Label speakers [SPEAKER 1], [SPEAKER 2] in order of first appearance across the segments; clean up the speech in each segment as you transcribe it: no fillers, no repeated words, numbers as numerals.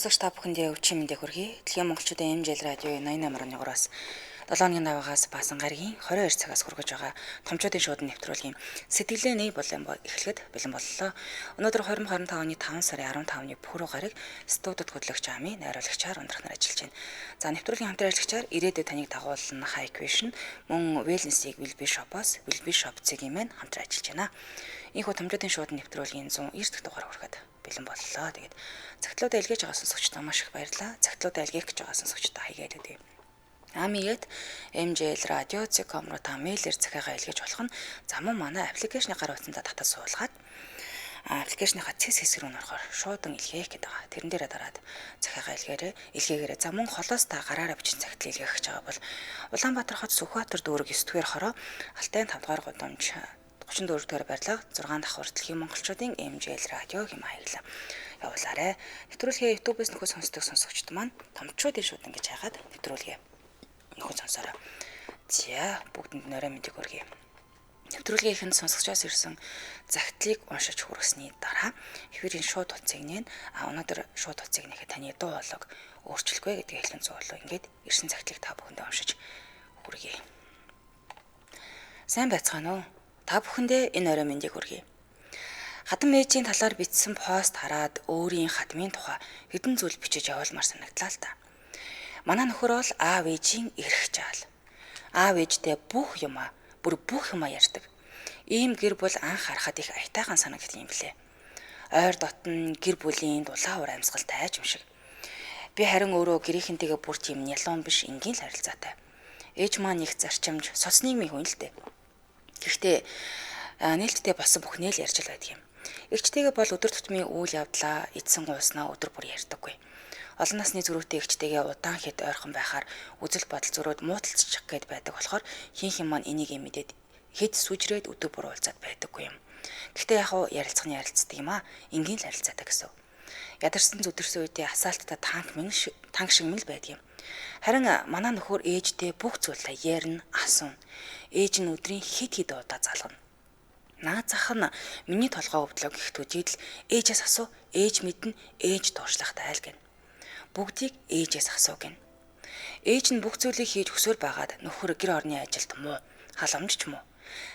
[SPEAKER 1] Сонсогч та бүхэндээ өвчин мэндийг хүргэе. Дэлхийн монголчуудын эмжил радио 88.3-аас 7-ны наваагаас баасан гарагийн 22 цагаас хүргэж байгаа томчуудын шууд нэвтрүүлгийн сэтгэлээ нэг болон эхлэхэд бэлэн боллоо. Өнөөдөр 2025 оны 5 сарын 15-ны пүрэв гараг студид хөтлөгч Ами найруулагчаар ундрах нар ажиллаж байна. За нэвтрүүлгийн хамтран ажиллагчаар ирээдүйд таныг дагуулна Hike Vision мөн Wellness-ийг Wilby Shop-аас Wilby Shop цэгийн маань хамтран ажиллаж байна. Ийхүү томчуудын шууд нэвтрүүлгийн 190 дахь дугаар хүрэхэд бэлэн боллоо. Тэгээд цагтлуудаа илгээж байгаа сонсогчдоо маш их баярлалаа. Цагтлуудаа илгээх гэж байгаа сонсогчдоо хайгээд өгье. Амиэт MJL радио Zcom руу та мэйлэр захиагаа илгээж болох нь замун манай аппликейшны гар утсандаа татаж суулгаад аппликейшныхаа цэс хэсэг рүү орохоор шуудан илгээх гэдэг байгаа. Тэрэн дээрээ дараад захиагаа илгээгээрэй. За мөн холоос та гараараа бичин цагтлал илгээх гэж байгаа бол Улаанбаатар хот Сүхбаатар дүүрэг 9-р хороо Алтай 5-р гудамж 34-р барилга 6 давхар дэлхийн монголчуудын MJL радио хэм хаяглаа. Явуулаарай. Нэвтрүүлгээ YouTube-с нөхөд сонсдог сонсогчд маань томчуудын шууд ингэж хайгаад нэвтрүүлгээ нөхөд сонсороо. За бүгдэнд нөрөө мэдээг хүргэе. Нэвтрүүлгийнхэнд сонсогчоос ирсэн загтлыг уншиж хүргэсний дараа хэврийн шууд утсыг нээн өнөөдөр шууд утсыг нэхэд таны дуу хоолойг өөрчлөхгүй гэдгийг хэлэн зоолоо. Ингээд ирсэн загтлыг та бүхэндээ уншиж хүргэе. Сайн байцгаана уу? Та бүхэндээ энэ орой мэндийг хүргэе. Хатан ээжийн талаар бичсэн пост хараад өөрийн хадмын тухай хэдэн зүйл бичиж явуулмаар санагдлаа л та. Манай нөхөр бол аав ээжийн эрх жаал. Аав ээжтэй бүх юмаа ярьдаг. Ийм гэр бүл анх харахад их аятайхан санагддаг юм блэ. Ойр дотн гэр бүлийн дулаан уур амьсгалтай юм шиг. Би харин өөрөө гэрийнхэнтэйгээ бүр тийм нялуун биш энгийн л харилцаатай. Ээж маань их зарчимж, соц нийгмийн хүн л дээ. Гэхдээ нээлттэй болсон бүхнээ л ярьж л байдаг юм. Эгчтэйгээ бол өдөр тутмын үйл явдлаа, эдсэн гууснаа өдөр бүр ярьдаггүй. Олон насны зүрхтэй эгчтэйгээ удаан хэд ойрхон байхаар үзэл бодол зөрөөд мууталцчих гээд байдаг болохоор хин маань энийг мэдээд хэд сүжрээд өдөр бүр уулзаад байдаггүй юм. Гэхдээ яг ярилцдаг юм аа, энгийн л харилцаатай гэсэн. Ядарсан зүдэрсэн үедээ асаалттай танк шиг мэл байдаг юм. Харин манай нөхөр ээжтэй бүх зүйлээ ярина, асууна. Ээж нь өдрийн хэд удаа залгана. Наад зах нь миний толгой өвдлөө гэх төдийд л ээжээс асуу, ээж мэднэ, ээж тууршлахтай айл гэн. Бүгдийг ээжээс асуу гэн. Ээж нь бүх зүйлийг хийж өсвөр байгаад нөхөр гэр орны ажилд муу, халамж ч муу.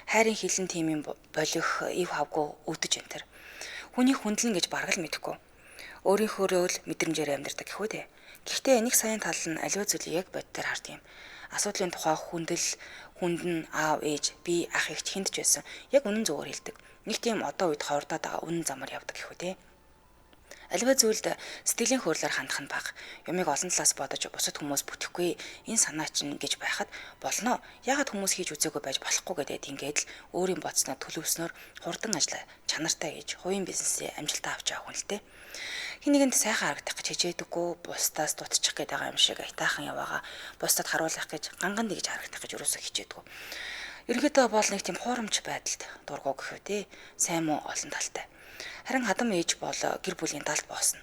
[SPEAKER 1] Хайрын хилэн тимийн болох ив хавгүй өдөж энтер. Хүний хүндлэн гэж бараг л мэдэхгүй. Өөрийнхөө л мэдрэмжээр амьдардаг гэх үү дээ. Гэхдээ нэг саяын тал нь аливаа зүйлийг яг боддоор хард юм. Асуудлын тухай хүндэн аав ээж би ах ихч хүнд ч байсан. Яг үнэн зөвөр хэлдэг. Нэг тийм одоо үед ховордоод байгаа үнэн замаар явдаг гэх үү дээ. Аливаа зүйлд сэтгэлийн хөөрлөөр хандах нь бага. Юмыг олон талаас бодож бусад хүмүүс бүтэхгүй энэ санаа чинь гэж байхад болно. Ягаад хүмүүс хийж үзээгүй байж болохгүй гэдэг ингээд л өөрийн бодсноо төлөвснөөр хурдан ажиллаа чанартай гэж хувийн бизнесээ амжилтаа авч явах хүн л дээ. Хин нэгэнд сайхан харагдах гэж хичээдэггүй, бусдаас дутчих гээд байгаа юм шиг айтаахан яваага бусдад харуулах гэж ганган нэгж харагдах гэж юусоо хичээдэггүй. Ерөнхийдөө бол нэг тийм хуурамч байдалд дургу гэх үү те. Сайн муу олон талтай. Харин хадам ээж бол гэр бүлийн далд боосно.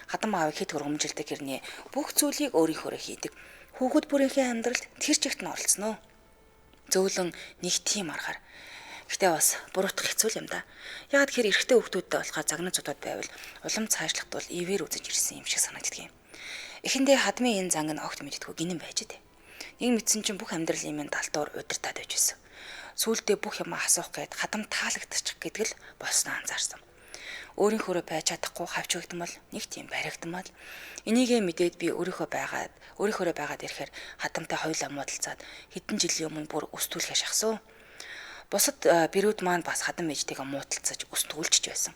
[SPEAKER 1] Хадам аавыг хэд хөргөмжилдэг гэрний бүх зүйлийг өөрийнхөө хийдэг. Хүүхэд бүрийнхээ амьдралд тэр чигт нь оролцсон уу? Зөөлөн нэг тийм аргаар. Гэтэ бас буруутгах хэцүү юм да. Яг тэр эрэгтэй хүүхдүүдтэй болохоор загнаж цудаад байвал улам цаашлахт бол ивэр үзэж ирсэн юм шиг санагддаг юм. Эхэндээ хадмын энэ занг нь огт мэддэггүй гинэн байж дээ. Нэг мэдсэн чинь бүх амьдралын минь далтуур удирдаад байж байсан. Сүүлдээ бүх юм асуух гээд хадам таалагдчих гэдэг л болсноо анзаарсан. Өөрийнхөө байж чадахгүй хавчигдсан бол нэг тийм баригдмал. Энийгээ мэдээд би өөрийнхөө байгаад ирэхээр хадамтай хоёулаа муудалцаад хэдэн жилийн өмнө бүр өстүүлгээ шахсан. Бусад бэрүүд маань бас хадам ээжтэйгээ муудалцаж өстүүлж байсан.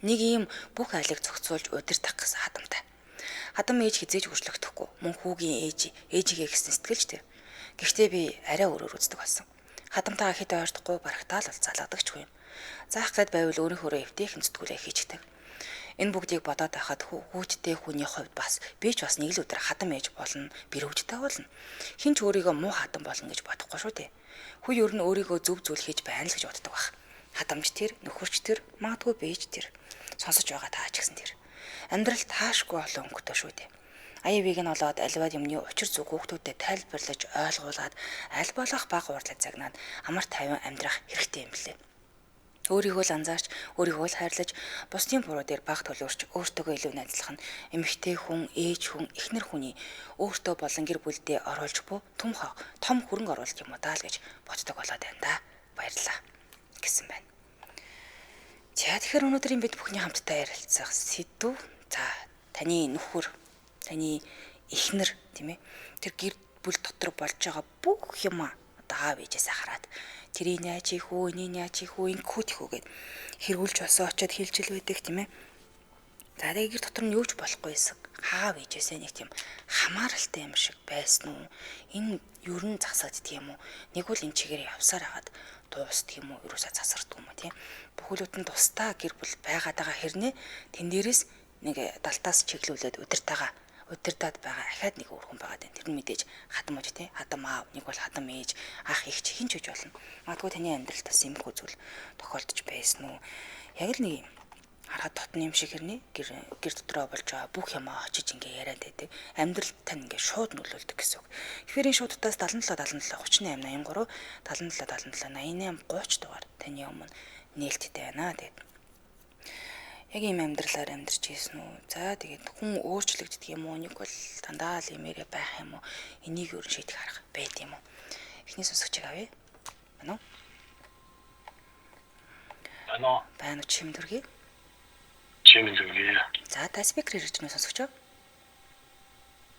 [SPEAKER 1] Нэг ийм бүх айлыг зохицуулж удирдах гэсэн хадамтай. Хадам ээж хизээж хүрчлэгдэхгүй. Мөн хүүгийн ээжигээ гэсэн сэтгэлж тэр. Гэхдээ би арай өөрөөр үздэг болсон. Хадамтайгаа хэд ойртохгүй барагтаал бол залгадагчгүй юм. Заах гээд байвал өөрийнхөө эвтэйхэн зүтгүүлээ хийждэг. Энэ бүгдийг бодоод байхад хүүхдтэй хүний хувьд бас би ч бас нэг л өдөр хадам ээж болно, бэрүүжтэй болно. Хин ч өөрийгөө муу хадам болно гэж бодохгүй шүү дээ. Хүү ер нь өөрийгөө зөв зүйл хийж байна л гэж боддог байх. Хадамж тэр, нөхөрч тэр, магадгүй бээж тэр. Сонсож байгаа таа ч гэсэн тэр. Амьдрал таашгүй олон өнгөтэй шүү дээ. Аяавыг нь олоод аливаа юмны учир зүг хүүхдүүдэд тайлбарлаж ойлгуулад аль болох бага уурлаж загнаад амар тайван амьдрах хэрэгтэй юм блэ. Өөрийгөө л анзаарч, өөрийгөө л хайрлаж, бусдын буруу дээр баг төлөөрч, өөртөөгөө илүү найзлах нь эмэгтэй хүн, ээж хүн, эхнэр хүний өөртөө болон гэр бүлдээ оруулж буй том хөрөнгө оруулалт юм уу даа л гэж боддог болоод байна да. Баярлалаа гэсэн байна. За тэгэхээр өнөөдрийн бид бүхний хамтдаа ярилцах сэдв таны нөхөр, таны эхнэр тийм ээ тэр гэр бүл дотор болж байгаа бүх юм аав ээжээсээ хараад тэрийг яаж ийх үү, энийг яаж ийх үү, ингэхүүт их үгээд хэрүүлж босоо очиод хэлжил байдаг тийм ээ. За тэгээ гэр дотор нь юу ч болохгүй эсэг хаав ээжээсээ нэг тийм хамааралтай юм шиг байсан уу? Энэ ер нь засагддаг юм уу? Нэг бол энэ чигээр явсаар хагаад дуустдаг юм уу? Ерөөсөө засарддаг юм уу тийм? Бүхэлд нь тусдаа гэр бүл байгаад байгаа хэрнээ тэн дээрээс нэг далтаас чиглүүлээд удирдаад байгаа ахаад нэг өөр хүн байгаа дээ. Тэр нь мэдээж хадам ууж тий. Хадам аав, нэг бол хадам ээж, ах их ч хин ч үж болно. Магадгүй таны амьдралд бас иймэрхүү зүйл тохиолдож байсан уу? Яг л нэг харахад дотны юм шиг хэрнээ гэр дотроо болж байгаа бүх юм очиж ингээ яриад байдаг. Амьдралд тань ингээ шууд нөлөөлдөг гэсэн үг. Тэгэхээр энэ шуудтаас 77 38 83 77 88 30 дугаар таны өмнө нээлттэй байна. Тэгээд яг ийм амьдралаар амьдарч ийсэн үү? За тэгээд хүн өөрчлөгддөг юм уу? Нэг бол дандаа л имээрээ байх юм уу? Энийг юу шийдэх арга байд юм уу? Эхний сонсогчийг авъя. Байна уу? Байна уу чимдүргий?
[SPEAKER 2] Чимдүргий.
[SPEAKER 1] За та спикер ирж байна сонсогчоо?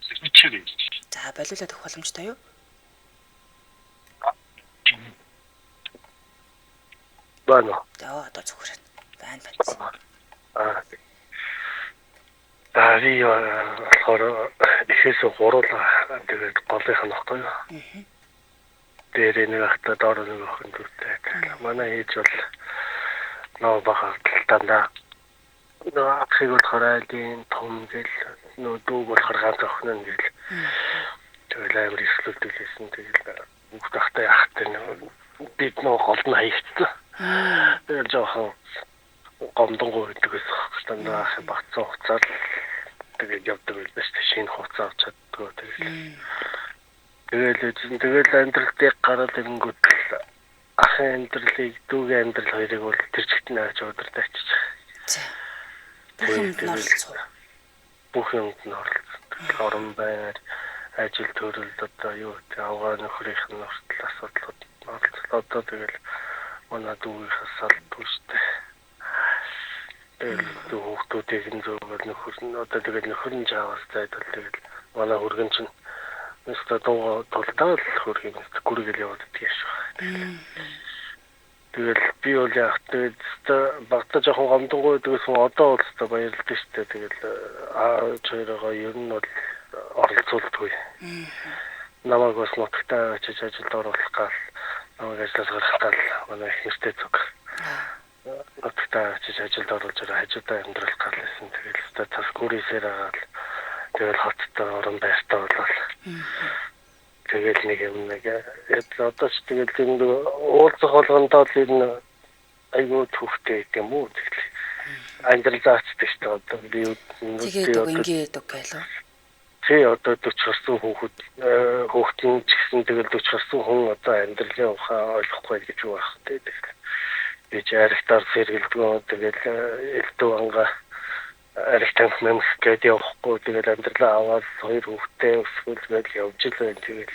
[SPEAKER 2] Спикер.
[SPEAKER 1] За болиулаад өгөх боломжтой юу?
[SPEAKER 2] Байна.
[SPEAKER 1] За одоо зөвхөн байна.
[SPEAKER 2] Дари болохоор ихээс гуруула тэгээд голынх нь баггүй юу. Дээр нэг ахта доор нэг охин дүүтэй. Манай ээж бол нөө бахалтанда нөө ахыг болохоор айлын том гэл нөө дүүг болохоор ганц охин нь гэл. Тэгээд амар ихлүүлдэгсэн тэгээд бүх тахтай яхтай бид нөө голд нь хаягдсан. Тэгээд жоохон гомдонгоо гэдэгээс дандаа ах багцсан хуцаар тэгээд явдаг байлбаш шинэ хуцаа авч чаддгүй тэгэл амьдралдыг гараад ирэнгүүт ахын амьдралыг дүүгийн амьдрал хоёрыг бол тэр чигт нь авч удирдах гэж. Бүх юмд нь оролцдог. Орон байр, ажил төрөлд одоо юу гэх авгаа нөхрийнх нь хүртэл асуудлууд одоо тэгэл манай дүүгийнхээс салдгүй штэ. Тэгээд хүүхдүүдийг нь зөвгөл нөхөр нь одоо тэгээд нөхөр нь жаавал зайдвал тэгээд манай хөргөн чинь өстө дуу толтол хөргийг гүргэл яваад тийш байна. Тэгээд би бол яг тэгээд багтаа жоохон гомдонгой дэгсэн одоо бол өстө баярлалтай штэ тэгээд чойроо ер нь бол оролцуулдаггүй. Намайг бас нутагтаа очиж ажилд оруулах гал намайг ажлаас гаргах гал манай ихнэртэй зүг. Нутагтаа очиж ажилд оруулж хажуудаа амьдрах гал байсан. Тэгээд өстө цас гүрээсээр агаал тэгэл хоттой орон байртаа болол. Тэгэл нэг юм нэг одоо ч тэгэл зэнд уулзах болгондоо л энэ айгуу төвхтэй юм уу тэгэл. Амьдралаач тийш одоо би
[SPEAKER 1] тэгээд ингээд гэлөө.
[SPEAKER 2] Тэ одоо 40 гарсан хүүхдийн ч гэсэн тэгэл 40 гарсан хүн одоо амьдралын ухаан ойлгохгүй гэж юу байх вэ тэгэл. Би жаргатаар сэргэлдгөө тэгэл элдв анга арихтан мэмх гэдэг явахгүй тэгэл амьдралаа аваад хоёр хүүхдээ өсгөлгээд явж л байна тэгэл.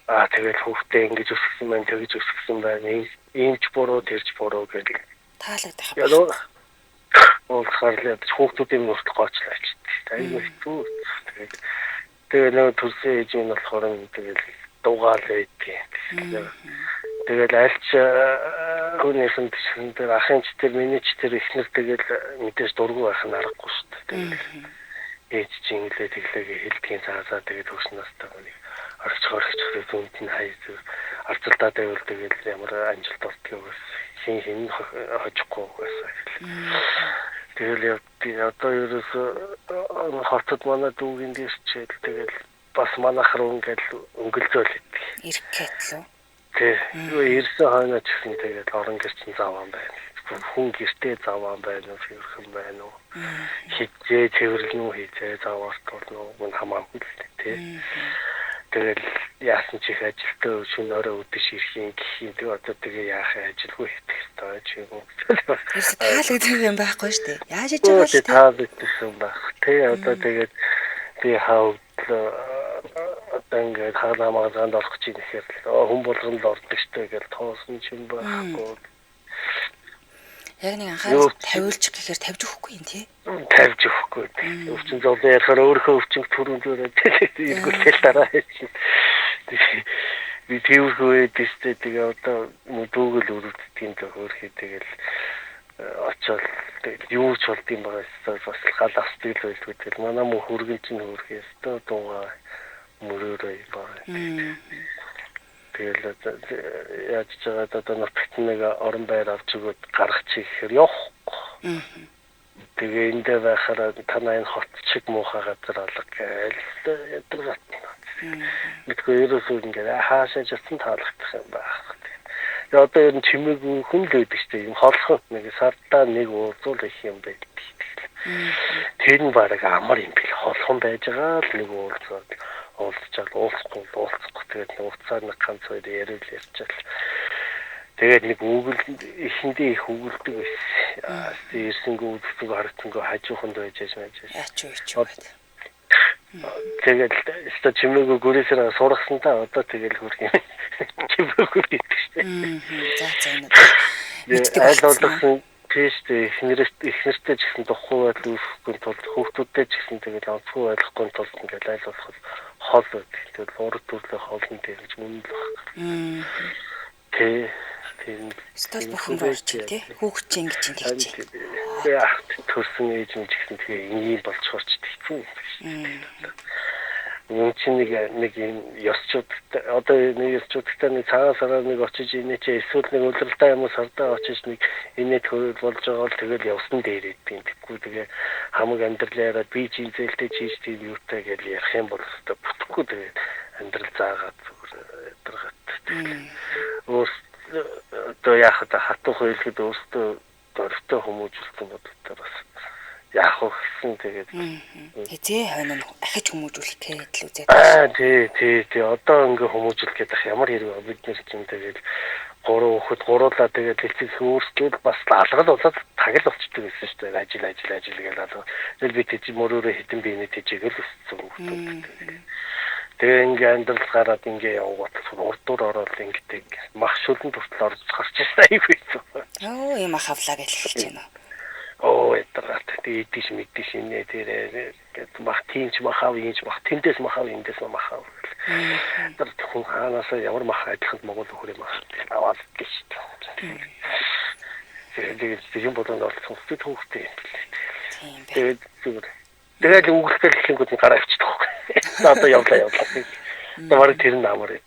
[SPEAKER 2] Тэгэл хүүхдээ ингэж өсгсөн байна тэгж өсгсөн байна. Иймч буруу тэрч буруу гэдэг.
[SPEAKER 1] Таалагдах.
[SPEAKER 2] Ялуу уулзахаар хүүхдүүдийн нүртэл гоочлаач. Айгүй хэцүү. Тэгээд нэг төрсөн ээж нь болохоор тэгэл дугаал байдгийг. Тэгэл альч хүнээс нь тийм тэр ахын ч тэр миний ч тэр ихнэр тэгэл мэдээж дургу байх нь аргагүй шүү дээ. Тэгэл ээж чинь инглээ тэглээгээ хэлдгийн цаасаа тэгээд өснөөс тагныг орч зүүнд нь хаяж арцалтаа байвал тэгэл ямар амжилт олдгийг бас хин хожихгүй байсан. Тэгэл одоо ерөөс хотод манай дүүгийн дэрчээл тэгэл бас манайхаар өнгөлзөөл идэг.
[SPEAKER 1] Иргэтлөө.
[SPEAKER 2] Ирсэн хойноо ч гэсэн тэгээд орон гэрчин заван байна. Хүн гэртээ заван байна уу, хэрхэн байна уу? Хизээ цэвэрлэн үү, хизээ заваарт болно уу? Мөн хамаагүй л тий. тэгэл яасан ч их ажилтаа шөнө орой өдөж ирэхийн гэх юм одоо тэгээ яах ажилгүй хийх ёстой ч юм уу.
[SPEAKER 1] Ерөөсө таалагддаг юм байхгүй шүү дээ. Яаж хийж байгаа л
[SPEAKER 2] тий таалагдсан байх. Тэ одоо тэгээд би хавд одоо ингээд хаалаа магазаанд орох чинь ихээр хүн болгонд ордог штэ гэж тоосон ч юм байхгүй.
[SPEAKER 1] Яг нэг анхаарал тавиулж гэхээр тавьж өгөхгүй юм тий.
[SPEAKER 2] Тавьж өгөхгүй. Өвчин зовлон ярахаар өөрөө өвчин түрүүн зөрөө эргүүлээл дараа хийчих. Би тэрхүү дэстэй тэгээ одоо дүүгэл үргэлжлэхийн тохиолдол тэгэл очоод юу ч болдсон байгаа бас гал австыг л байлгүй тэгэл манай мөн хөргөн чинь хөрхөөс тоо дууга мөрөөрэй баа. Тэгэл яаж ч байгаа одоо нутагт нэг орон байр авч өгөөд гарах чихээр явахгүй. Тэгээ эндээ байхаараа танай хот чиг муухай газар алга гээл ядрагт. Мэдгүй ерөөсөө ингээд хаашаа жисэн таалагдах юм байна. Тэгээ одоо ер нь чимээгүй хүн л байдаг шүү дээ. Юм холхон нэг сардаа нэг уулзуул их юм байдаг. Тэр нь бараг амар юм бил холхон байж байгаа л нэг уулзаад уулзчаал уулзахгүй тэгээд уцаар нэг ганц хоёр яриул ярьчаал. Тэгээд нэг үгэл ихэндээ их үгэлдэг байсан. Ирсэнгөө үздэг харагдсангүй хажууханд байж байж.
[SPEAKER 1] Яач юу байд.
[SPEAKER 2] Тэгээд өстө чимээгүй гүрээсээр сургасантаа одоо тэгэл хөрх юм. Чимээгүй гэдэг шүү дээ.
[SPEAKER 1] За мэддэг
[SPEAKER 2] болсон. Тэстэй ихнэртэй ч гэсэн духгүй байдал үүсэхгүй тулд хүүхдүүдтэй ч гэсэн тэгэл онцгүй ойлгохгүй тулд ингээл айл болох хол байдаг. Тэгэл урд төрлөө холн дээр ч мөн л баг. Тийм
[SPEAKER 1] стол бүхэн орч тий хүүхд чинь гэж тэгж.
[SPEAKER 2] Яа төрсөн ээж нь ч гэсэн тэгээ ингийн болцоорч тэгсэн юм байна. Юм чинь нэг юм ёсчууд одоо нэг ёсчуудтай нэг цагаасараа нэг очиж инээ чи эсвэл нэг улиралтай юм уу сардаа очиж нэг инээ төрөл болж байгаа л тэгэл явсан дээр идэв. Тэггүй тэгээ хамаг амьдралаараа би чи зээлтэй чийж тийм юутай гэж ярих юм бол өстой бүтэхгүй тэгээ амьдрал заагаад зүгээр ядаргаад. Одоо яах вэ хатуух хэлэхэд өөртөө дөрөвтэй хүмүүжүүлсэн бодолтой бас яах вэ гэсэн тэгээд
[SPEAKER 1] хизээ хойно ахиж хүмүүжүүлэх гээд л үзээд.
[SPEAKER 2] Тий одоо ингээ хүмүүжүүлэх гээд ах ямар хэрэг бид нэр чинь тэгээд гурван хүүхэд гуруулаа тэгээд эцэг өөрсдөө бас алгал болоод тагл болчдөг гэсэн шүү дээ. Ажил гэж алга. Тэгэл би тийч мөрөөрөө хитэн биенэ тийжээгэл өссөн хүүхдүүд. Тэгээ ингээ амьдрал гараад ингээ яваад урдуур ороод ингээ мах шүлэн туртал орж гарч ирсэн айгүй.
[SPEAKER 1] Ийм ах авлаа гэж хэлж байна.
[SPEAKER 2] Ядаргаад тийш мэдээш инээ тэрээ мах тийч махав ийч мах тэндээс махав эндээс махав. Тэр хүн хаанаас ямар мах ажиллахад Монгол хөрөө мах аваад гэж. Тэгээд тийм болон орсон хүүхдээ юм билээ. Тэгээд үгэлтэл хэлэнгүүд нь гараа авчихдаг. Одоо явлаа. Тавар тэр намар.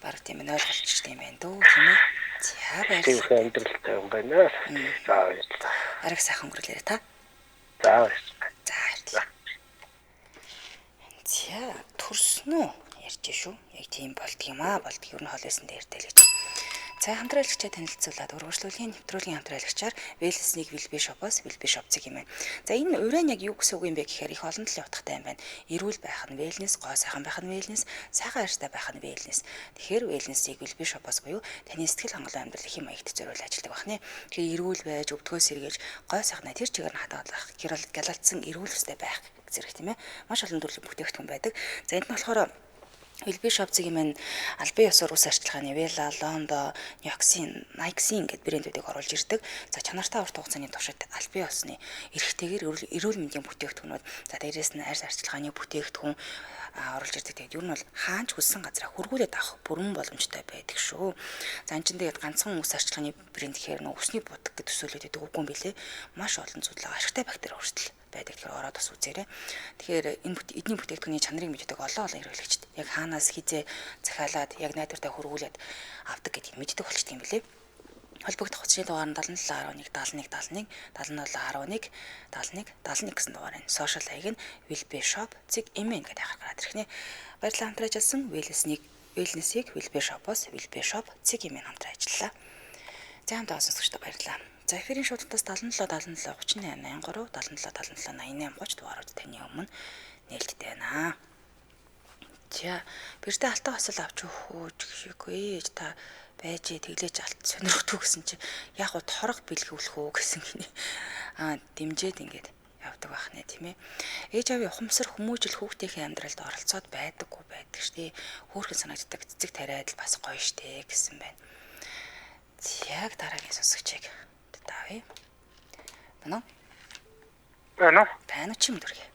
[SPEAKER 1] Баг тийм ээ ойлголцож тийм байх дөө тийм ээ. За баярлалаа.
[SPEAKER 2] Тийм амьдралтай юм байна. За баярлалаа.
[SPEAKER 1] Ариг сайхан өнгөрүүлээрэй та.
[SPEAKER 2] За баярлалаа.
[SPEAKER 1] За төрснөө ярьж шүү. Яг тийм болдг юм аа. Болдг ер нь хол байсан дээр дээр гэж. За хамтраалагчаа танилцуулаад урагшлуулгын нэвтрүүлгийн хамтраалагчаар Wellness-ийг Wilby Shop-оос Wilby Shop цэг юм байна. За энэ уран яг юу гэсэн үг юм бэ гэхээр их олон талын утгатай юм байна. Эрүүл байх нь Wellness, гоо сайхан байх нь Wellness, сайхан арьстай байх нь Wellness. Тэгэхээр Wellness-ийг Wilby Shop-оос буюу таны сэтгэл хангалуун амьдрал хэм маягт зориулж ажилладаг байна. Тэгэхээр эрүүл байж, өвдгөөс сэргээж, гоо сайхнаа тэр чигээр нь хадгалах, гялалцсан эрүүл өстэй байх зэрэг тийм ээ. Маш олон төрлийн бүтээгдэхүүн байдаг. За энд нь болохоор Wilby Shop цэг юм албан ёсоор ус арчилгааны Vela, Londo, Nioxin, Nixin гэд брэндүүдийг оруулж ирдэг. За чанартай урт хугацааны туршид албан ёсны эрхтэйгээр эрүүл мэндийн бүтээгдэхүүнүүд за дээрээс нь арьс арчилгааны бүтээгдэхүүн оруулж ирдэг. Тэгээд ер нь бол хаанч хүссэн газараа хургуулээд авах бүрэн боломжтой байдаг шүү. За энэ чинь тэгээд ганцхан ус арчилгааны брэнд гэхээр нөө усны будаг гэдэг төсөөлөд байдаг үгүй юм билэ. Маш олон зүйл ашигтай бактери хүртэл байдаг. Тэгэхээр ороод бас үзээрэй. Тэгэхээр энэ эдний бүтээгдэхүүний чанарыг мэддэг олон хэрэглэгчд яг хаанаас хизээ захиалаад яг найдвартай хөргүүлээд авдаг гэдгийг мэддэг болчихсон юм билээ. Холбогдох хүчний дугаар нь 7711 71 71 71 гэсэн дугаар энэ сошиал хаяг нь Wilby Shop цэг эмэн гэдэг хараад ирэх нэ. Баярлалаа хамтран ажилласан Wellness-ийг Wilby Shop-оос Wilby Shop цэг эмэн хамтран ажиллалаа. За хамтаа сонсогчдод баярлалаа. За эфирийн шуудтаас 77 38 83 77 77 88 30 дугаарууд таны өмнө нээлттэй байна. За бэртэ алтан асал авч өгөх гэхээгүй ээж та байж тэглэж алт сонирхтгүй гэсэн чи яг гоо торог бэлгүүлэх үү гэсэн гинэ. Дэмжээд ингээд явдаг байх нэ тийм ээ. Ээж аав ухамсар хүмүүжил хүүхдийнхээ амьдралд оролцоод байдаггүй байдаг штэ. Хөөрхөн санагддаг цэцэг тариад л бас гоё штэ гэсэн байна. Яг дараагийн сонсогчийг таавь. Бэнэ.
[SPEAKER 3] Байна уу?
[SPEAKER 1] Байна ч юм дүргээ.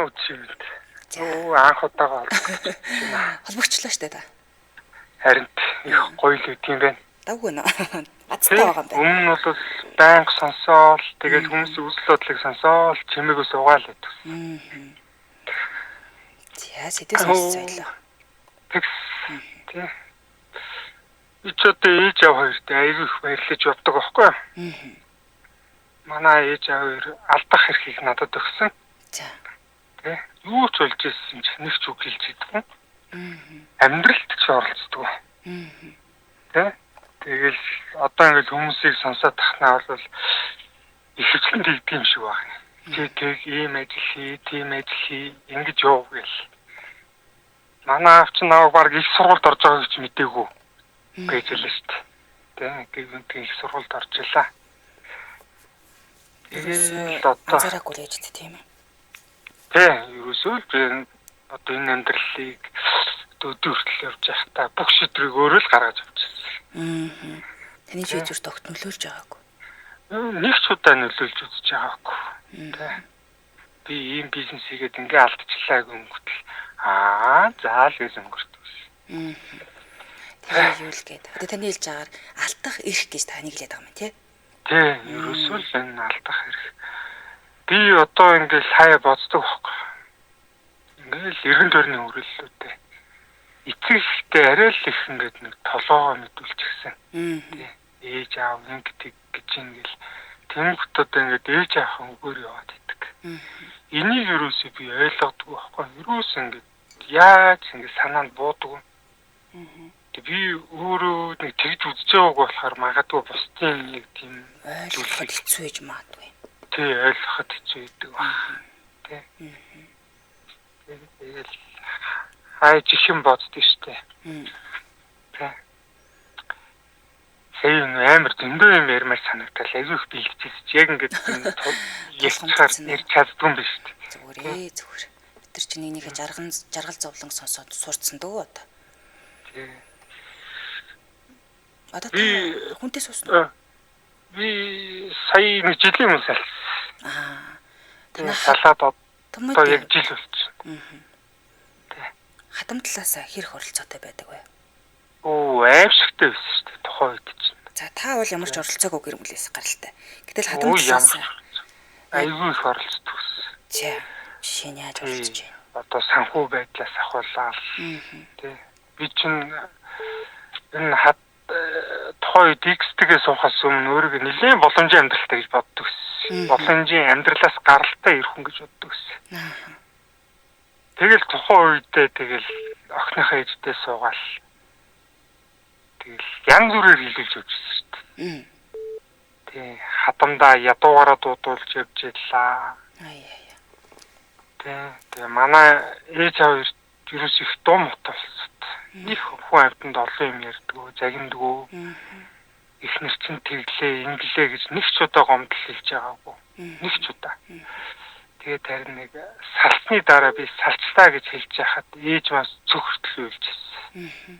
[SPEAKER 3] Үчимэд. Анх удаага
[SPEAKER 1] Холбогчлоо штэ та.
[SPEAKER 3] харин их гоё л үт юм байна.
[SPEAKER 1] Давгүй нэ. Азтай байгаа юм байна.
[SPEAKER 3] Өмнө нь бол байнга сонсоол, тэгэл хүмүүсийн үзэл бодлыг сонсоол, чимээгүй суугаал гэдэг.
[SPEAKER 1] За сэдвээс сонсоолоо.
[SPEAKER 3] Тэгс. Тий. Ичээд ээж аав хоёрт аягүй их баярлаж явдаг байхгүй юу? Манай ээж аав хоёр алдах эрхийг надад өгсөн.
[SPEAKER 1] За.
[SPEAKER 3] Тий. Юу ч болж ирсэн ч нэг ч үгэлж идэггүй. Амьдралд ч оролцдог. Тий. Тэгэл одоо ингээд хүмүүсийг сонсоод тахнаа бол их хэвчлэн тэгдэг юм шиг байна. Тэг ийм ажил хий, тийм ажил хий, ингэж яв гэл. Манай аав чинь наваг баг их сургуульд орж байгааг ч мэдээгүй. Гэж хэлсэн шүү дээ. Тэг их сургуульд орж илаа.
[SPEAKER 1] Тэгээд анзаараагүй ээжтэй тийм ээ.
[SPEAKER 3] Тий, ерөөсөө л би одоо энэ амьдралыг өдөр хүртэл явж байхдаа бүх шийдвэрийг өөрөө л гаргаж авчихсан.
[SPEAKER 1] Таны шийдвэр тогтмолуулж байгаагүй.
[SPEAKER 3] Нэг ч удаа нөлөөлж үзэж байгаагүй. Би ийм бизнес хийгээд ингээ алдчихлаа гэнэтэл заал гэж өнгөрдөг.
[SPEAKER 1] Тэгээ юу л гээд. Одоо таны хэлж байгаагаар алдах эрх гэж таныг хэлээд байгаа юм тий?
[SPEAKER 3] Тий, ерөөсөө л энэ алдах эрх. Би одоо ингээл хаяа боцдог байхгүй. Ингээл эргэн тойрны хүрээллүүдээ эцэгтэй арай л их ингээд нэг толгоогоо мэдүүлчихсэн. Ээж аав ингээд гэж ингээл тэмхт одоо ингээд ээж аах өгөөр яваад идэг. Энийг юусоо би ойлгодгүй байхгүй. Юусоо ингээд яаж ингээд санаанд буудаг. Би өөрөө нэг тэгж үзэж байгааг болохоор магадгүй бусдын нэг тийм
[SPEAKER 1] ойлгоход хэцүү гэж магадгүй.
[SPEAKER 3] Тий, ойлгоход хэцүү гэдэг байна. Тий. Тэгэл хайж их юм боддөө штэ. Тий. Сая амар зөндөө юм ярмаар санагдал айгүй их бэлдчихэж яг ингээд ярьцгаар ярьж чаддгүй юм биш үү?
[SPEAKER 1] Зүгээр. Тэр чинь нэгнийхээ жаргал зовлон сонсоод сурцсан дөө одоо.
[SPEAKER 3] Тий.
[SPEAKER 1] Одоо хүнтэй суусна.
[SPEAKER 3] Би сая нэг жилийн өмнө салсан.
[SPEAKER 1] Танаа
[SPEAKER 3] салаад одоо яг жил болчихсон.
[SPEAKER 1] Хатам талаас хэрэг оролцоотой байдаг бай.
[SPEAKER 3] Аимшигтай байсан шүү дээ тухайн үед чинь.
[SPEAKER 1] За та бол ямар ч оролцоогүй гэр бүлээс гаралтай. Гэтэл хатам талаас
[SPEAKER 3] айгүй их оролцдог гэсэн.
[SPEAKER 1] За жишээ нь яаж оролцож байна?
[SPEAKER 3] Одоо санхүү байдлаас ахуулаад тий. Би чинь энэ тухайн үед X-тэгээ суухаас өмнө өөрийгөө нэлээд боломжийн амьдралтай гэж боддог гэсэн. Боломжийн амьдралаас гаралтай ирэх хүн гэж боддог гэсэн. Тэгэл тухайн үедээ тэгэл охиныхаа ээжтэй суугаал. Тэгэл янз бүрээр хилүүлж өгсөн шүү дээ. Тий, хатамдаа ядуугаараа дуудуулж явж яллаа. Тэгээ манай ээж аав ерөөс их дуу мот болсон. Их хүн амьтанд олон юм ярьдгөө, загиндгөө. Эхнэр чинь тэглээ, инглээ гэж нэг ч удаа гомдол хэлж байгаагүй. Нэг ч удаа. Тэгээд харин нэг салцны дараа би салцлаа гэж хэлж яхад ээж бас цөхөртөл үйлжсэн.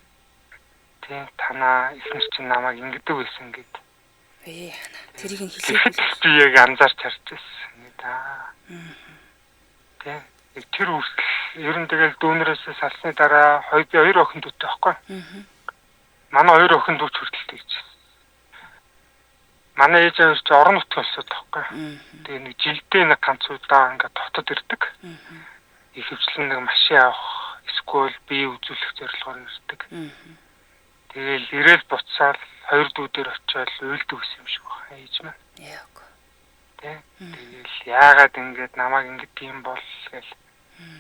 [SPEAKER 3] Тэгээд танаа эхнэр чинь намайг ингэдэг байсан гэд.
[SPEAKER 1] Тэрийг нь хэлээгүй.
[SPEAKER 3] Би яг анзаарч харж байсан да. Тэгээд тэр үртэл ер нь тэгэл дүүнерээс салсны дараа хоёр охин дүүтэй байхгүй. Манай хоёр охин дүүч хүртэл тэгж. Манай ээж авч орон нутгийн улсад байхгүй. Тэгээ нэг жилдээ нэг ганц удаа ингээд дотод ирдэг. Их хвчлэн нэг машин авах, эсвэл бие үзүүлэх зорилгоор ирдэг. Тэгээл ирээл буцаал хоёр дүүдээр очиод уйлдаг гэсэн юм шиг байна ээж маань. Яг. Тэгээл яагаад ингээд намайг ингээд юм бол гэл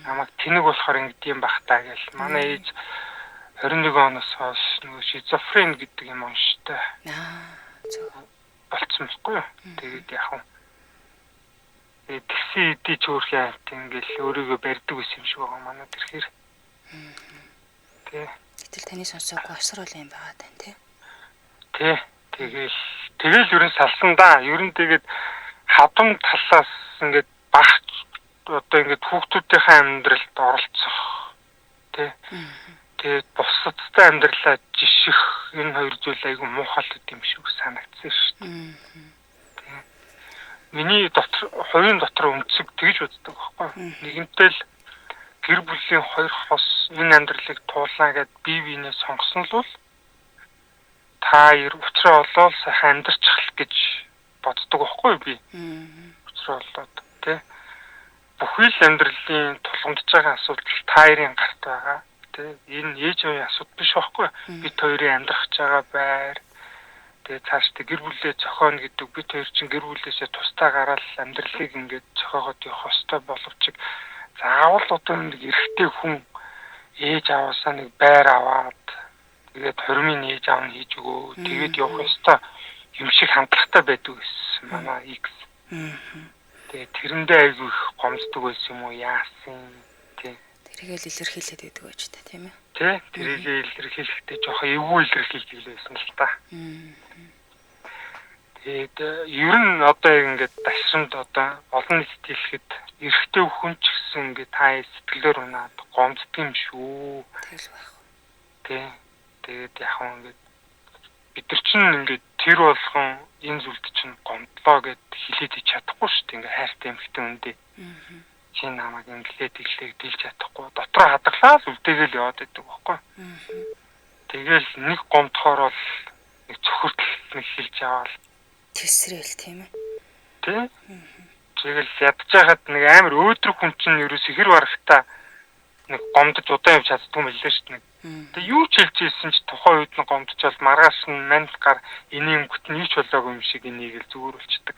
[SPEAKER 3] намайг тэнэг болохоор ингэдэг юм бах таа гэл. Манай ээж 21 оноос хойш нөгөө шизофрен гэдэг юм унштай. Болцсон байхгүй юу? Тэгээд яг тэгсэн эдий ч өөрхөн амт ингээл өөрийгөө барьдаг гэсэн юм шиг байгаа манай тэрхэр. Тий.
[SPEAKER 1] Гэтэл таны сонсоогүй асар олон юм байгаа тань тий.
[SPEAKER 3] Тий. Тэгэл ер нь салсан да. Ер нь тэгээд хадам талаас ингээд багч одоо ингээд хүүхдүүдийнхээ амьдралд оролцох. Тий. Тэгээд бусадтай амьдралаа жиших энэ хоёр зүйл айгүй муухай юм шиг санагдсан шүү дээ. Миний хувийн дотор өнцөг тэгж боддог байхгүй. Нэгэнтэй л гэр бүлийн хоёр хос энэ амьдралыг туулна гэд бие биенээ сонгосон л бол та учраа олоод сайхан амьдарчих гэж боддог байхгүй би. Учраа олоод тий. Бүхий л амьдралын тулгамдж байгаа асуудал та хоёрын гарт байгаа. Тий. Энэ ээж авийн асуудал биш байхгүй. Бид хоёрын амьдрах гэж байгаа байр. Тэгээ цаашдаа гэр бүлээ зохионо гэдэг бид хоёр чинь гэр бүлээсээ тусдаа гараад амьдралыг ингээд зохиогоод явах ёстой боловч заавал одоо нэг эрэгтэй хүн ээж аваасаа нэг байр аваад тэгээд хормын ээж аав нь хийж өгөө тэгээд явах ёстой юм шиг хандлагатай байдаг гэсэн манай X. Тэгээд тэрэндээ айгүй их гомддог байсан юм уу яасан тий.
[SPEAKER 1] Тэргээл илэрхийлээд байдаг байж та тийм ээ.
[SPEAKER 3] Тий. Тэрийгээ илэрхийлэхдээ жоох эвгүй илэрхийлж байсан л та. Тэгээд ер нь одоо ингээд дашрамд одоо олон нийтэд хэлэхэд эрэгтэй хүн ч гэсэн ингээд та сэтгэлээр унаад гомддог юм шүү.
[SPEAKER 1] Тэгэл байх.
[SPEAKER 3] Тий. Тэгээд яг ингээд бид нар чинь ингээд тэр болгон энэ зүйлд чинь гомдлоо гэд хэлээд чадахгүй шүү дээ. Ингээд хайртай эмхтэн үндэ. Чи намайг инглээд дийлж чадахгүй. Дотроо хадгалаад үлдээгээл яваад байдаг байхгүй. Тэгэл нэг гомдохоор бол нэг цөхөртөл нэг хэлж аваад
[SPEAKER 1] тэсрэл тийм ээ.
[SPEAKER 3] Тий. Тэгэл ядж байгаад нэг амар өөдрөг хүн чинь ерөөс ихэр барахтаа нэг гомдож удаан явж чаддгүй юм лээ шүү дээ. Тэгээ юу ч хэлж ийсэн ч тухайн үед нь гомдчихвол маргааш нь манд гар энийг бүтэн юу ч болоогүй юм шиг энийг л зүгээр болчдөг.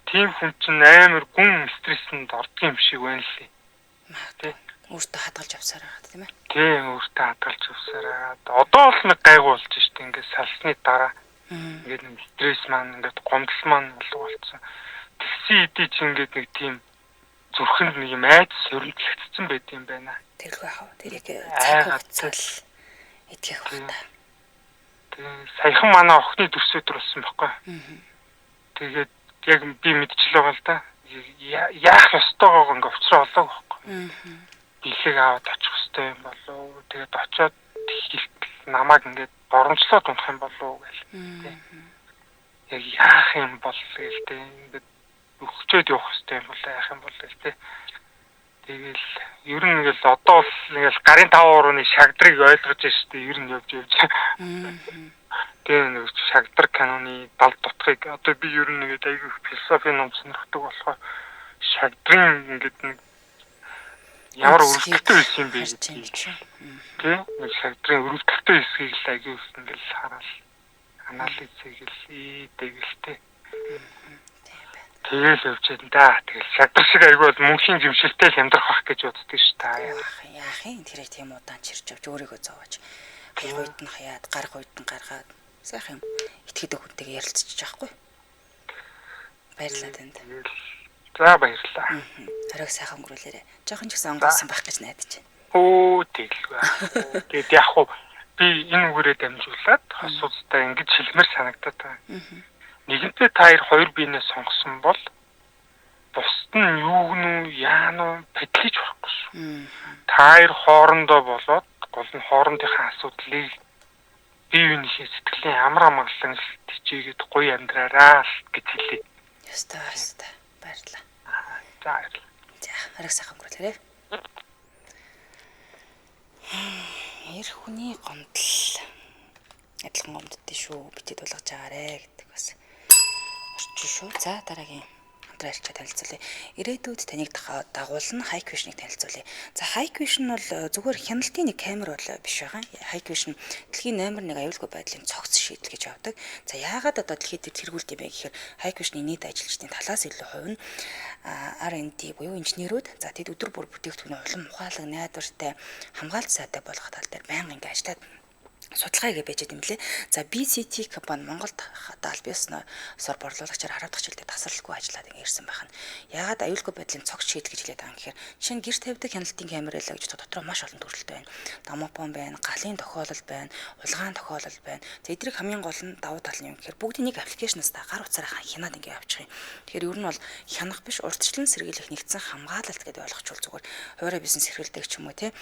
[SPEAKER 3] Тийм хүн чинь амар гүн стресэнд ордог юм шиг байна лээ.
[SPEAKER 1] Тий. Өөртөө хадгалж авсаар байгаа тийм ээ.
[SPEAKER 3] Тийм өөртөө хадгалж авсаар байгаа. Одоо л нэг гайгүй болж шүү дээ. Ингээд салсны дараа ингээд нэг стресс маань ингээд гомдол маань болчихсон. Тэгсэн хэдий чи ингээд нэг тийм зүрхэнд нэг юм айц сөрөлдлөгдсөн байт юм байна.
[SPEAKER 1] Тэргүй яах вэ? Тэрийг цаг хугацаал идэх байх та.
[SPEAKER 3] Тэгээ саяхан манай охины төрс өдөр болсон байхгүй. Тэгээд яг би мэдчихл байгаа л да. Яах ёстойгоо ингээд уцраа олоог байхгүй. Билег аваад очих ёстой юм болов. Тэгээд очиод хэлтэл намайг ингээд боромжлоод унах юм болов гэл. Яг яах юм бол гэлтэй ингээд өгчөөд явах ёстой юм бол яах юм бол гэлтэй. Тэгэл ер нь ингээл одоо бол ингээл гарын 5 урууны шагдрыг ойлгож штэ ер нь явж. Тэгээ нэг шагдар каноны 70 дутхыг одоо би ер нь ингээд айгүй философийн ном сонирхдаг болохоор шагдрын ингээд нэг ямар өрөвдөлттэй байсан юм бэ гэж. Тэ нэг шагдрын өрөвдөлттэй хэсгийг л айгүй ингээл хараад анализ хийгээл дэгэлтэй. Тэгэл явж байна да. Тэгэл шагдар шиг айгүй бол мөнхийн жимшилтэй л амьдрах байх гэж боддөг ш та.
[SPEAKER 1] Яах юм тэрийг тийм удаан чирч авч өөрийгөө зовоож. Гэр үйд нь хаяад, гарах үйд нь гаргаад сайхан итгэдэг хүнтэйгээ ярилцчих жоохгүй. Баярлалаа танд.
[SPEAKER 3] За баярлалаа.
[SPEAKER 1] Оройг сайхан өнгөрүүлээрэ. Жохон ч гэсэн онгоцсон байх гэж найдаж байна.
[SPEAKER 3] Өө тэгэлгүй. Тэгээд яг хуу би энэ үгээрээ дамжуулаад хосуудтай ингэж хэлмээр санагдаад байна. Нэгэнтээ та хоёр биенээ сонгосон бол бусд нь юу гэнэ яана бэдлэж болохгүй шүү. Та хоорондоо болоод гол нь хоорондынхаа асуудлыг бие биенийхээ сэтгэлийн амар амгалан хичээгээд гоё амьдраараа гэж хэлээ.
[SPEAKER 1] Яста. Баярлалаа.
[SPEAKER 3] За баярлалаа.
[SPEAKER 1] За, оройг сайхан өнгөрүүлээрэ. Эр хүний гомдол адилхан гомддээ шүү. Битэд тулгаж байгаарэ гэдэг бас орчин шүү. За дараагийн хамтран ярьж танилцуулъя. Ирээдүйд таныг дагуулна Hikvision-ыг танилцуулъя. За Hikvision бол зүгээр хяналтын нэг камер бол биш байгаа. Hikvision дэлхийн номер 1 аюулгүй байдлын цогц шийдэл гэж авдаг. За яагаад одоо дэлхийд тэргүүлт юм бэ гэхээр Hikvision-ийн нийт ажилчдын талаас илүү хувь нь R&D буюу инженерүүд за тэд өдөр бүр бүтээгдэхүүний улам ухаалаг найдвартай хамгаалт сайтай болгох тал дээр байнга ингэ ажиллаад судалгаа хийгээ байж байгаа юм лээ. За BCT компани Монголд аль биесны сор борлуулагчаар 10 дахь жилдээ тасралтгүй ажиллаад ирсэн байх нь. Яагаад аюулгүй байдлын цогц шийдэл гэж хэлээд байгаа юм гэхээр жишээ нь гэр тавьдаг хяналтын камер байлаа гэж дотроо маш олон төрөлтэй байна. Домофон байна, галын тохиолол байна, улгаан тохиолол байна. За эдрийг хамгийн гол нь давуу тал нь юм гэхээр бүгдийг нэг аппликейшнээс та гар утсаараа хянаад ингээ авчих юм. Тэгэхээр ер нь бол хянах биш урьдчилан сэргийлэх нэгдсэн хамгаалалт гэдэг ойлгочвол зүгээр хуваарь бизнес эрхлэлтэй ч юм уу тий.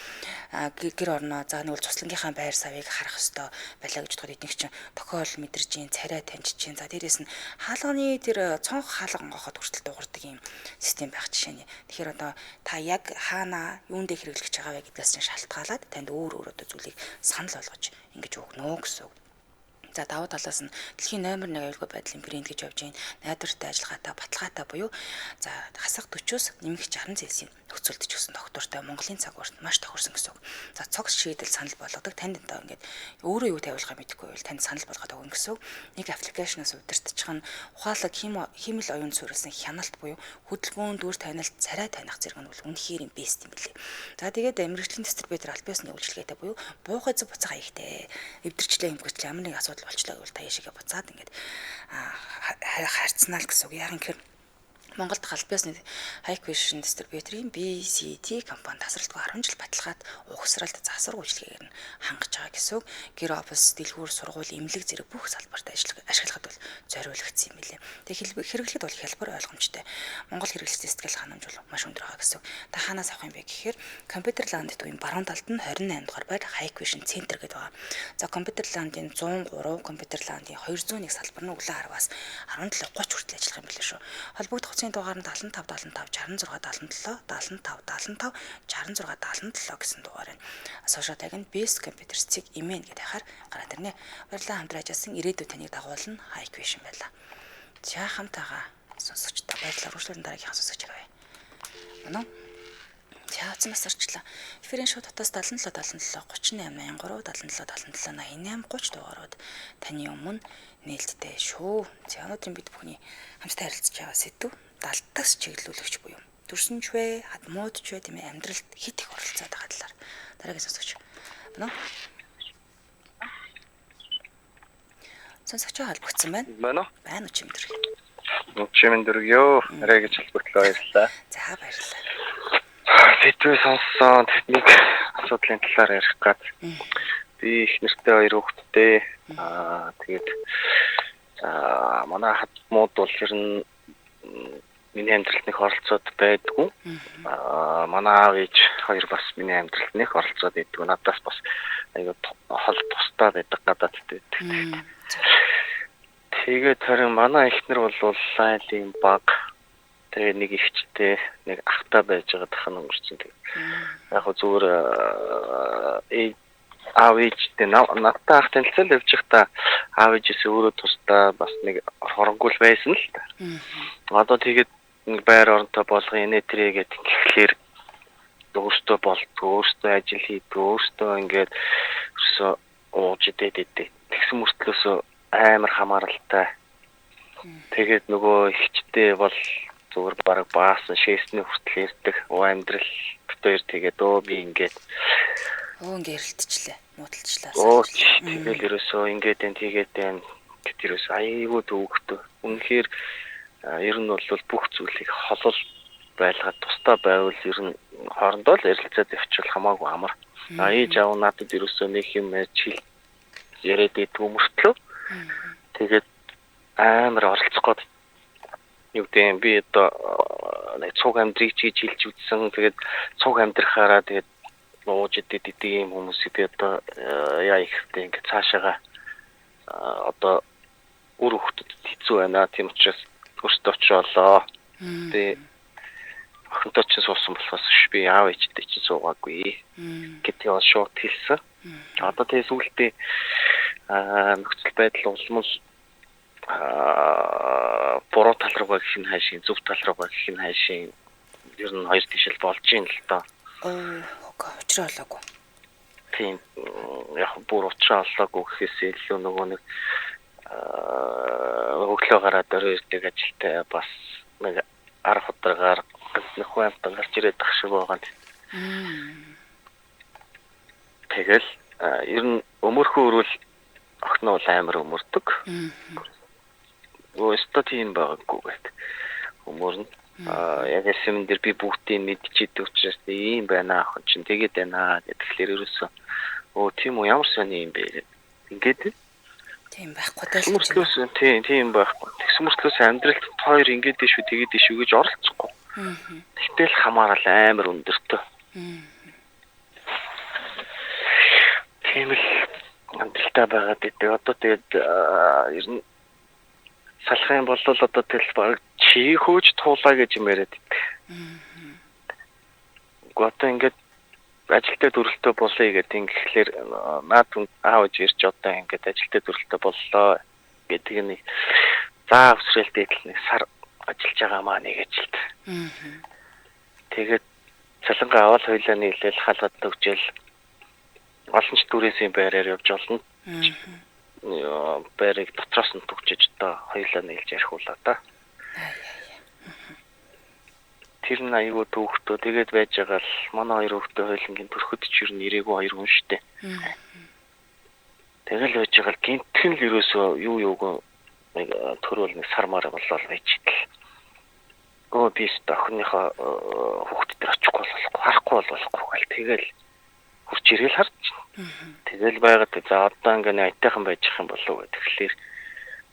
[SPEAKER 1] Гэр орноо за нэг цуслангийнхаа байр савыг харах ёстой байлаа гэж бодоход эднийг чинь тохиол мэдэрж гин царай таньж чинь за дээрэс нь хаалганы тэр цонх хаалга гоохот хүртэл дуурдаг юм систем байх жишээ нь. Тэгэхээр одоо та яг хаана юунд хэрэглэж байгаа вэ гэдгээс чинь шалтгаалаад танд өөр одоо зүйлийг санал болгож ингэж өгнө гэсэн үг. За давуу талаас нь дэлхийн номер 1 аюулгүй байдлын брэнд гэж явж байна. Найдвартай ажиллагаатай, баталгаатай буюу за хасах 40-оос нэмэх 60 Цельсийн нөхцөлдөж өгсөн доктортой Монголын цаг уурт маш тохирсон гэсэн үг. За цогц шийдэл санал болгодог танд одоо ингээд өөрөө юу тавиулахаа мэдэхгүй байвал танд санал болгоод өгнө гэсэн үг. Нэг аппликейшнаас удирдах нь ухаалаг химэл оюун суурилсан хяналт буюу хөдөлгөөн дүр таниалт царай таних зэрэг нь бол үнэхээр юм бест юм билээ. За тэгээд мэрэгжлийн дистрибьютор аль биесны үйлчлэгээтэй буюу буухай зөв буцаага ихтэй эвдэрчлээ хэмгүүч ямар нэг асуудал болчлаа гэвэл та яшигээ буцаад ингээд харьцнаа л гэсэн үг. Яг юм гэхээр Монголд аль биесны Hikvision дистрибьюторын BCT компани тасралтгүй 10 жил баталгаад угсралт засвар үйлчлэгээр нь хангаж байгаа гэсэн үг. Гэр офис, дэлгүүр, сургууль, эмнэлэг зэрэг бүх салбарт ашиглахад бол зориулагдсан юм билээ. Тэгээ хэрэглэхэд бол хялбар ойлгомжтой. Монгол хэрэглэгчдийн сэтгэл ханамж бол маш өндөр байгаа гэсэн үг. Та хаанаас авах юм бэ гэхээр Computer Land төвийн баруун талд нь 28 дугаар байр Hikvision Center гэдэг байгаа. За Computer Land-ийн 103, Computer Land-ийн 201 салбар нь өглөө 10-аас 17:30 хүртэл ажиллах юм билээ шүү. Холбогдох дугаар нь 75 76 77 75 75 76 77 гэсэн дугаар байна. Сошиал таг нь Best Computers цэг имэн гэдэг хахаар гараад ирнэ. Баярлалаа хамтран ажилласан ирээдүйд таныг дагуулна Hikvision байлаа. За хамтаага сонсогчдоо баярлалаа. Үргэлжлүүлэн дараагийнхаа сонсогч авъя. Мөн үү? За цамс орчлоо. Эфирийн шууд хотоос 77 77 38 83 77 77 88 30 дугаарууд таны өмнө нээлттэй шүү. За өнөөдөр бид бүхний хамтдаа харилцаж байгаа сэдв далтаас чиглүүлэгч буюу төрсөнч вэ, хадмуудч вэ тийм ээ амьдралд хит их оролцоод байгаа талаар дараагийн сонсогч. Мөн үү? Сонсогчоо холбогдсон байна.
[SPEAKER 4] Мөн үү?
[SPEAKER 1] Байна уу чимдэр.
[SPEAKER 4] Чимдэр ёо. Арай гэж холбогдлоо баярлалаа.
[SPEAKER 1] За баярлалаа.
[SPEAKER 4] Сэдвээ сонссон техник асуудлын талаар ярих гад. Би их нэртэй 2 хүүхэдтэй. Тэгээд манай хадмууд бол ер нь миний амьдралд нэг оролцоод байдгүй. Манай аав ээж хоёр бас миний амьдралд нэг оролцоод байдгүй. Надаас бас аяга хол тусдаа байдаг гадаад байдаг. Тэгээд харин манай эхнэр бол айлын баг. Тэгээ нэг ихчтэй нэг ахтай байж байгаа дахин өнгөрсөн. Яг гоо зүгээр аав ээжтэй надтай ах танилцал явж байхдаа аав ээжээс өөрөө тусдаа бас нэг хоронгуул байсан л та. Одоо тэгээд нэг байр оронтой болгоё нэ тэрэ гэдэг тэгэхээр өөртөө болдгоо, өөртөө ажил хийдгөө, өөртөө ингээд өсөө ууж идээд тэгсэн мөртлөөс амар хамааралтай. Тэгээд нөгөө ихчтэй бол зүгээр бараг баасан шээсний хүртэл ирдэг. Амьдрал битээр тэгээд би ингээд
[SPEAKER 1] эрэлтчлээ, муудалчлаа.
[SPEAKER 4] Тэгэл ерөөсөө ингээд тэгээд ерөөсөө айгүй төвөгтэй. Үнэхээр ер нь бол бүх зүйлийг холол байлгаад тусдаа байвал ер нь хоорондоо л ярилцаад явчихвал хамаагүй амар. Ээж аав надад ерөөсөө нэг юм чил яриад идэх мөртлөө тэгээд амар оролцох гээд юу гэдэг би одоо нэг цуг амьдрыг чиж хэлж үзсэн. Тэгээд цуг амьдрахаараа тэгээд ууж идэдэг юм хүмүүсийг одоо яа ихтэй ингээд цаашаага одоо үр хөвгөдөд хэцүү байна. Тийм учраас өөртөө очиолоо. Тэгээд охинтой ч суусан болохоос би аав ээжтэй ч суугаагүй гэдэг нь шууд хэлсэн. Одоо тэгээд сүүлдээ нөхцөл байдал улмал буруу тал руугаа гэх нь хайшин, зөв тал руугаа гэх нь хайшин ер нь хоёр тишэл болж юм л доо.
[SPEAKER 1] Учраа олоогүй.
[SPEAKER 4] Тийм яг бүр учраа олоогүй гэхээс илүү нөгөө нэг өглөө гараад өрөөдөг ажилтай бас нэг 10 удаагаар нэг хуйлтан гарч ирээд тах шиг байгаа. Тэгэл ер нь Өмөрхөө өрвөл охин бол амар өмөрдөг. Өөстө тийм байгаагүй гэдэг. Өмөрн яг эсэм дээр би бүгдийг мэдчихэдэг учраас ийм байна ах чинь тэгээд байна гэхлээр ерөөсөө тийм үү ямар сони юм бэ ингээд
[SPEAKER 1] Тийм байхгүй даа.
[SPEAKER 4] Сүмэртлөөс тийм байхгүй. Сүмэртлөөс амьдралд хоёр ингээд дэшүү тэгээд дэшүү гэж оролцохгүй. Тэгтэл хамаарал амар өндөртөө. Тийм л амьдралтай байгаад идэг. Одоо тэгээд ер нь салах юм бол одоо тэгэл баг чи хөөж туулаа гэж юм яриад идэг. Одоо ингээд ажилтай дүрэлтөө болъё гэдэг ингэхлээр наад аавж ирж одоо ингээд ажилтай дүрэлтөө боллоо гэдэг нэг заа өсрэлт дээдл нэг сар ажиллаж байгаа маа нэг ажилд. Тэгээд цалингаа аваад хоёлаа нийлээл халгаад төгжөөл олон ч дүрээсийн байраар явж олно. Байрыг дотроос нь төгжиж одоо хоёлаа нийлж ярихуулаа та. Тэр нь аюу төвхтөө тэгээд байж байгаа л манай хоёр хүүхдээ хойлонгийн төрөхөд ч ер нь ирээгүй хоёр хүн штэ. Тэгэл байж байгаа л гинтхэн л ерөөсөө юуг нэг төрөөл нэг сармаар боллоо байж идэл. Гоо бис тохныхоо хүүхд төр очихгүй болохгүй харахгүй болохгүй гэл тэгэл хурж ирээл харж. Тэгэл байгаад за одоо ингээ айтайхан байж их юм болов уу тэгэхээр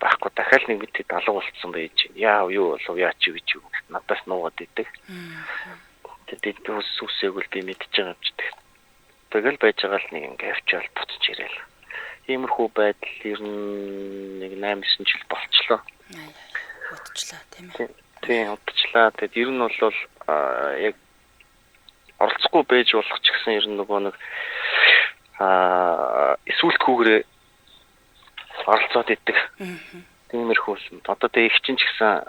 [SPEAKER 4] байхгүй дахиад нэг бид алга болцсон байж яав юу болов яа чи гэж надаас нуугаад идэг. Тэгээд үсээг үл би мэдчихэж байгаа юм чи. Тэгэл байж байгаа л нэг ингээ авчаал буцаж ирээл. Иймэрхүү байдал ер нь нэг 8-9 жил болчлоо.
[SPEAKER 1] Удчлаа тийм ээ.
[SPEAKER 4] Тийм удчлаа. Тэгээд ер нь бол яг оролцохгүй байж болох ч гэсэн ер нь нөгөө нэг эсвэлтгүүгээрээ оролцоод идэг. Тиймэрхүү. Одоо тэг их чинь ч гэсэн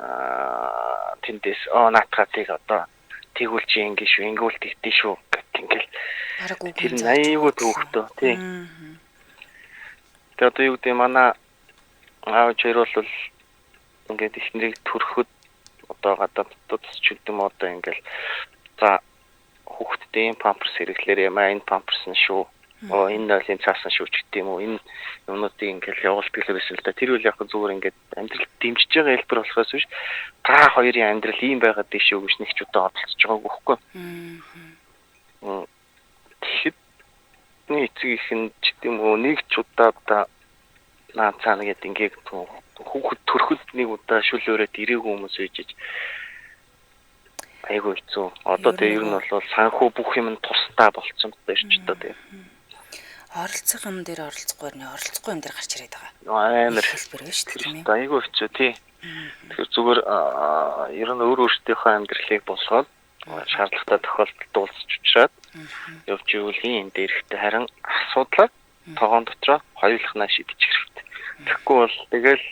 [SPEAKER 4] тэндээс наатгатыг одоо тэгвэл чи ингэ шүү, ингэвэл тэгдэж шүү гэх ингээл. Тэр 80-гүй төвхтөө тийм. Тэгээд одоо юу гэдэг манай аавч хоёр бол ингээд ихнэрийг төрөхөд одоо гадаад тусч гэдэг юм одоо ингээл за хүүхдтэй памперс хэрэглээрээ маа энэ памперс нь шүү. Энэ нэлийн цаасан шүү ч гэдэг юм уу. Энэ юмнуудыг ингээл явуулдаг л байсан л да. Тэр үл яг зүгээр ингээд амьдрал дэмжиж байгаа хэлбэр болохоос биш. Та хоёрын амьдрал ийм байгаад тийш үү гэж нэг ч удаа бодолцож байгаагүй байхгүй. Тэгэхэд нэг эцэг ихэн ч гэдэг юм уу нэг ч удаа наа цаана гэдэг ингээд хүүхэд төрөхөд нэг удаа шүлөөрөөд ирээгүй хүмүүс үйжиж айгүй хэцүү. Одоо тэгээ ер нь бол санхүү бүх юм нь тусдаа болцсон байж ч одоо тэгээ.
[SPEAKER 1] Оролцох юм дээр оролцохгүй нэ оролцохгүй юм дээр гарч ирээд байгаа.
[SPEAKER 4] Амар
[SPEAKER 1] хэлбэр биш тийм ээ.
[SPEAKER 4] Айгүй хэцүү тий. Тэгэхээр зүгээр ер нь өөр өөртөөхөө амьдралыг болгоод шаардлагатай тохиолдолд уулзч учраас явж ивэл энэ дээрхтээ харин асуудлаа тогоон дотроо хоёулахнаа шийдэж хэрэгтэй. Тэгэхгүй бол тэгэл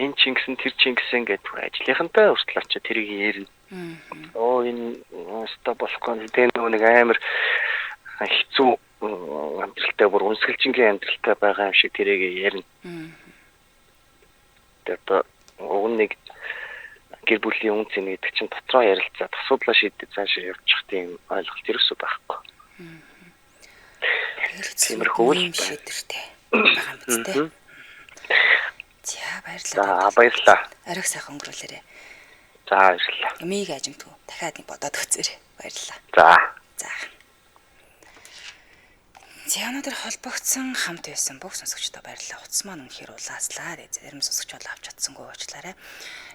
[SPEAKER 4] энэ чингсэн тэр чингсэн гэдэг ажлынхантай хүртэл очиж тэрийг ярина. Энэ өстө болохгүй дээ нэг амар хэцүү амьдралтай бүр үнсгэлжингийн амьдралтай байгаа юм шиг тэрийг ярина. Тэгээд уг нэг гэр бүлийн үн цэн гэдэг чинь дотроо ярилцаад асуудлаа шийдэж цаашаа явчих тийм ойлголт ерөөсөө байхгүй. Тиймэрхүү
[SPEAKER 1] юм шийдвэртэй байгаа юм биз дээ. За баярлалаа.
[SPEAKER 4] За баярлалаа.
[SPEAKER 1] Ариг сайхан өнгөрүүлээрэй.
[SPEAKER 4] За баярлалаа.
[SPEAKER 1] Мийг ажимтгүй. Дахиад нэг бодоод үзээрэй. Баярлалаа.
[SPEAKER 4] За.
[SPEAKER 1] За өнөөдөр холбогдсон хамт байсан бүх сонсогчдод баярлалаа. Утас маань үнэхээр улааслаа. Зарим сонсогч бол авч чадсангүй уучлаарай.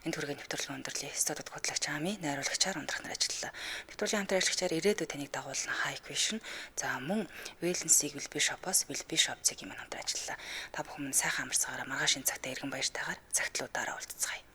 [SPEAKER 1] Энэ төргийн нэвтрүүлгийн өндөрлөлийн студид хөтлөгч Ами найруулагчаар ундрах нар ажиллалаа. Нэвтрүүлгийн хамт ажиллагчаар ирээдүйд таныг дагуулна High Vision. За мөн Wellness-ийг Bishop-оос Bishop цэгийн маань хамт ажиллалаа. Та бүхэн сайхан амарцгаараа маргааш энэ цагтаа иргэн баяртайгаар цагтлуудаараа уулзцгаая.